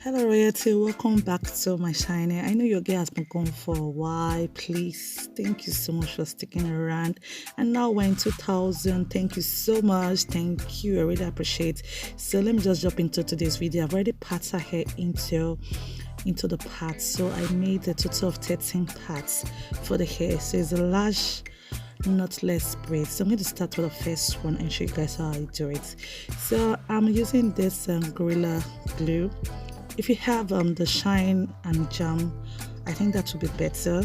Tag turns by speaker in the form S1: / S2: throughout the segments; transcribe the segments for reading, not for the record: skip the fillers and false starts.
S1: Hello Royalty, welcome back to my channel. I know your girl has been gone for a while. Please, thank you so much for sticking around. And now we're in 2000. Thank you so much. Thank you. I really appreciate. So let me just jump into today's video. I've already parted her hair into the parts. So I made a total of 13 parts for the hair. So it's a large knotless braids. So I'm going to start with the first one and show you guys how I do it. So I'm using this Gorilla Glue. If you have the shine and jam, I think that would be better.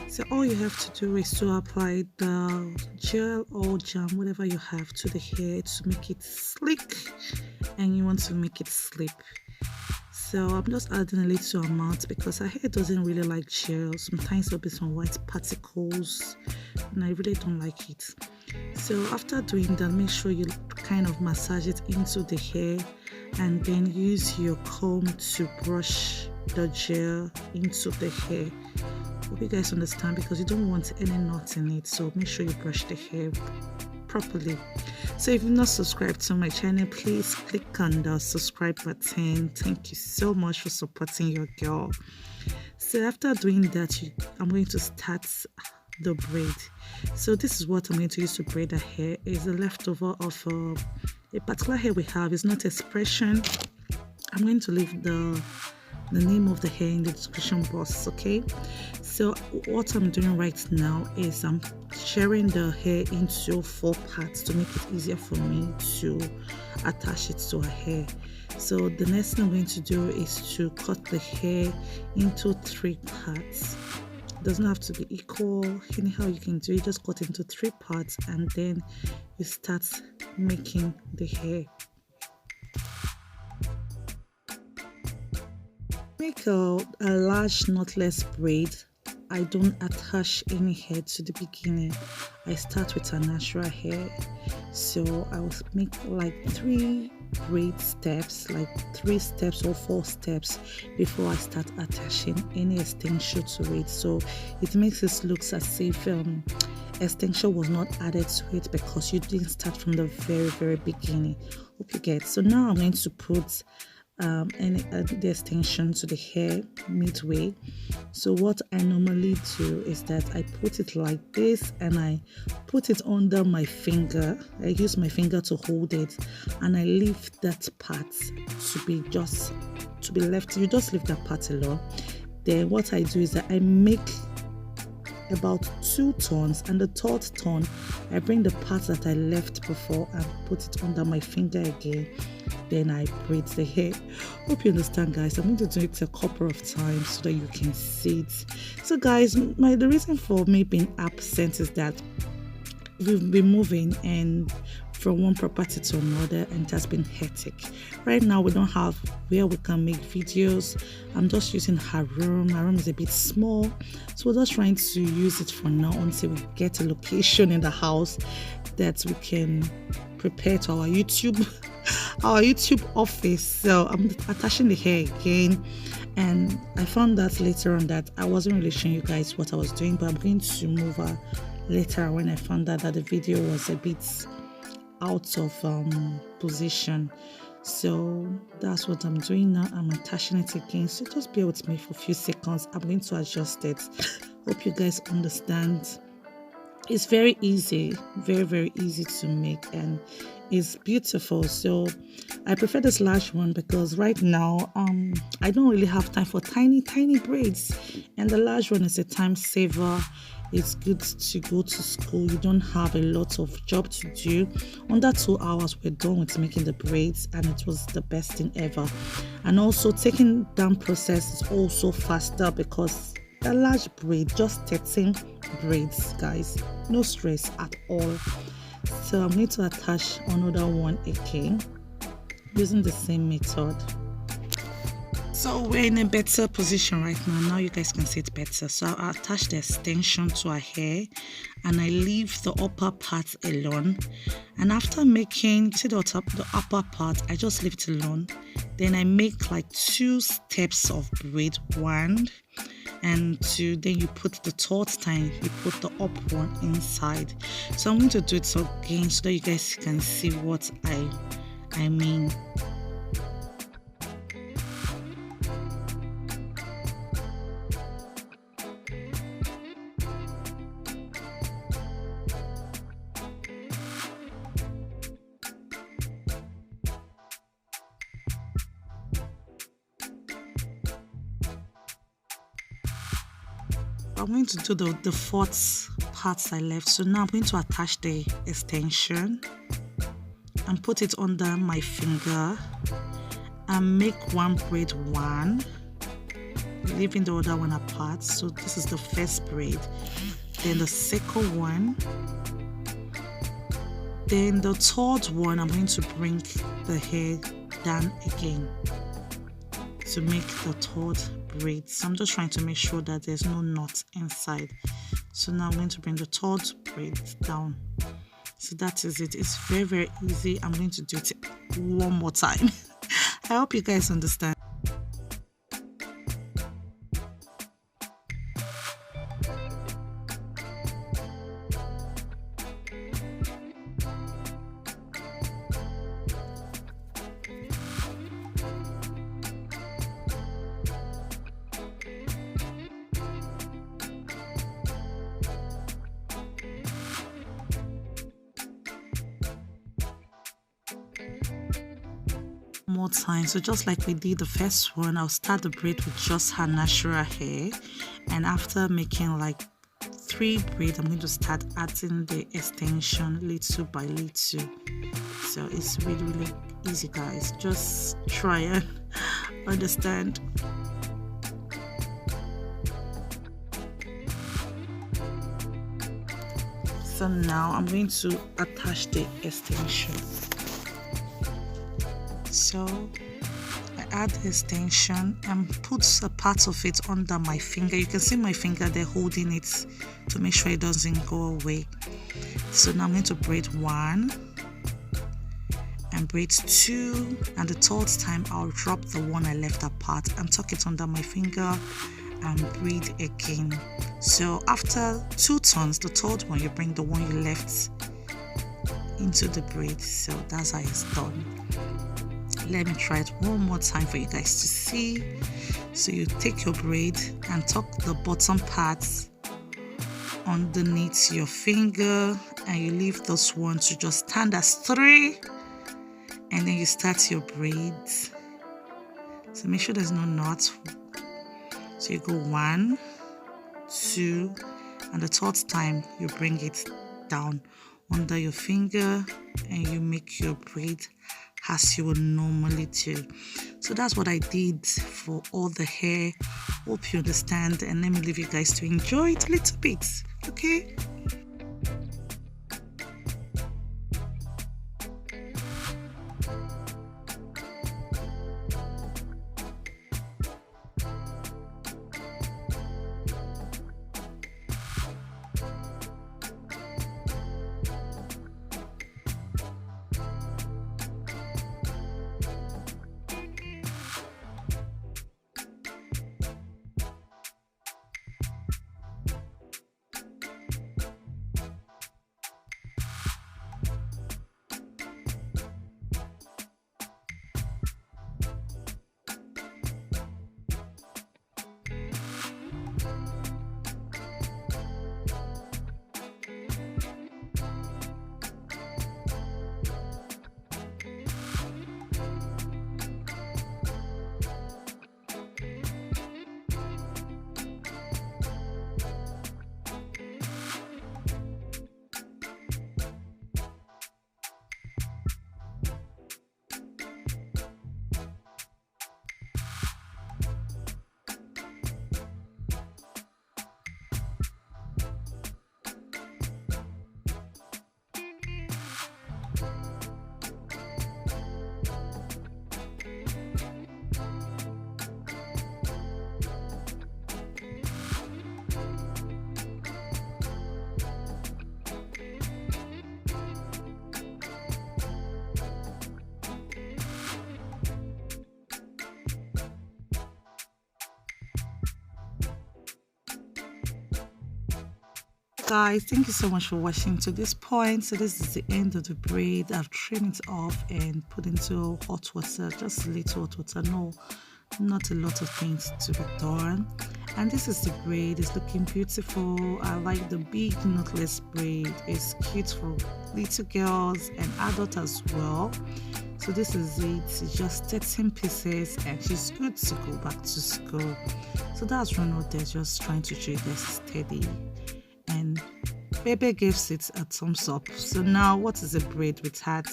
S1: So all you have to do is to apply the gel or jam, whatever you have, to the hair to make it sleek, and you want to make it slip. So I'm just adding a little amount because our hair doesn't really like gel. Sometimes there'll be some white particles and I really don't like it. So after doing that, make sure you kind of massage it into the hair and then use your comb to brush the gel into the hair. Hope you guys understand, because you don't want any knots in it, so make sure you brush the hair properly. So if you're not subscribed to my channel, please click on the subscribe button. Thank you so much for supporting your girl. So after doing that, I'm going to start the braid. So this is what I'm going to use to braid the hair. Is a leftover of a particular hair we have. It's not expression. I'm going to leave the name of the hair in the description box, okay? So what I'm doing right now is I'm sharing the hair into 4 parts to make it easier for me to attach it to her hair. So the next thing I'm going to do is to cut the hair into 3 parts. It doesn't have to be equal. Anyhow you can do it, just cut into 3 parts and then you start making the hair. Make a large knotless braid. I don't attach any hair to the beginning. I start with a natural hair. So I will make like 3 braid steps, like 3 steps or 4 steps before I start attaching any extension to it. So it makes it look as if extension was not added to it because you didn't start from the very beginning. Hope you get. So now I'm going to put the extension to the hair midway. So what I normally do is that I put it like this and I put it under my finger. I use my finger to hold it and I leave that part to be left. You just leave that part alone. Then what I do is that I make about 2 turns, and the 3rd turn I bring the part that I left before and put it under my finger again. Then I braid the hair. Hope you understand, guys. I'm going to do it a couple of times so that you can see it. So guys, the reason for me being absent is that we've been moving and from one property to another, and it has been hectic. Right now we don't have where we can make videos. I'm just using her room. Her room is a bit small, so we're just trying to use it for now until we get a location in the house that we can prepare to our YouTube office. So I'm attaching the hair again, and I found that later on that I wasn't really showing you guys what I was doing, but I'm going to move her later when I found out that the video was a bit out of position. So that's what I'm doing now. I'm attaching it again, so just bear with me for a few seconds. I'm going to adjust it. Hope you guys understand. It's very easy, very easy to make, and it's beautiful. So I prefer this large one because right now I don't really have time for tiny braids, and the large one is a time saver. It's good to go to school. You don't have a lot of job to do. Under 2 hours we're done with making the braids, and it was the best thing ever. And also taking down process is also faster because a large braid, just 13 braids, guys, no stress at all. So I'm going to attach another one again using the same method. So we're in a better position right now. Now you guys can see it better. So I'll attach the extension to her hair and I leave the upper part alone. And after making, you see the upper part, I just leave it alone. Then I make like 2 steps of braid, 1 and 2. Then you put the 3rd time, you put the up one inside. So I'm going to do it again so that you guys can see what I mean. I'm going to do the fourth parts I left. So now I'm going to attach the extension and put it under my finger and make one braid one, leaving the other one apart. So this is the first braid, then the second one, then the third one. I'm going to bring the hair down again to make the third braid. So I'm just trying to make sure that there's no knot inside. So now I'm going to bring the third braid down. So that is it. It's very, very easy. I'm going to do it one more time. I hope you guys understand. More time. So just like we did the first one, I'll start the braid with just her natural hair, and after making like 3 braids, I'm going to start adding the extension little by little. So it's really, really easy, guys. Just try and understand. So now I'm going to attach the extension. So I add the extension and put a part of it under my finger. You can see my finger there holding it to make sure it doesn't go away. So now I'm going to braid 1 and braid 2, and the third time I'll drop the one I left apart and tuck it under my finger and braid again. So after 2 turns, the third one, you bring the one you left into the braid. So that's how it's done. Let me try it one more time for you guys to see. So you take your braid and tuck the bottom parts underneath your finger, and you leave this one to just stand as 3, and then you start your braids. So make sure there's no knot. So you go 1, 2, and the third time you bring it down under your finger and you make your braid as you would normally do. So that's what I did for all the hair. Hope you understand, and let me leave you guys to enjoy it a little bit, okay? Guys, thank you so much for watching to this point. So this is the end of the braid. I've trimmed it off and put into hot water, just a little hot water, no, not a lot of things to be done. And this is the braid. It's looking beautiful. I like the big knotless braid. It's cute for little girls and adults as well. So this is it. It's just 13 pieces and she's good to go back to school. So that's Ronald there, just trying to show you this steady. And Baby gives it a thumbs up. So now what is a braid? We've had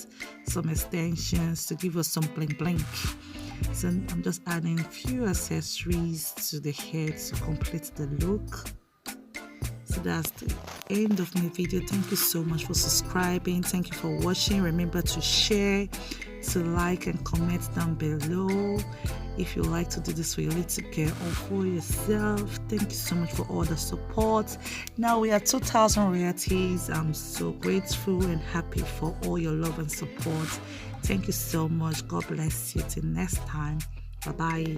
S1: some extensions to give us some bling bling. So I'm just adding a few accessories to the hair to complete the look. So that's the end of my video. Thank you so much for subscribing. Thank you for watching. Remember to share, to like and comment down below if you like to do this for your little girl or for yourself. Thank you so much for all the support. Now we are 2,000 royalties. I'm so grateful and happy for all your love and support. Thank you so much. God bless you. Till next time. Bye bye.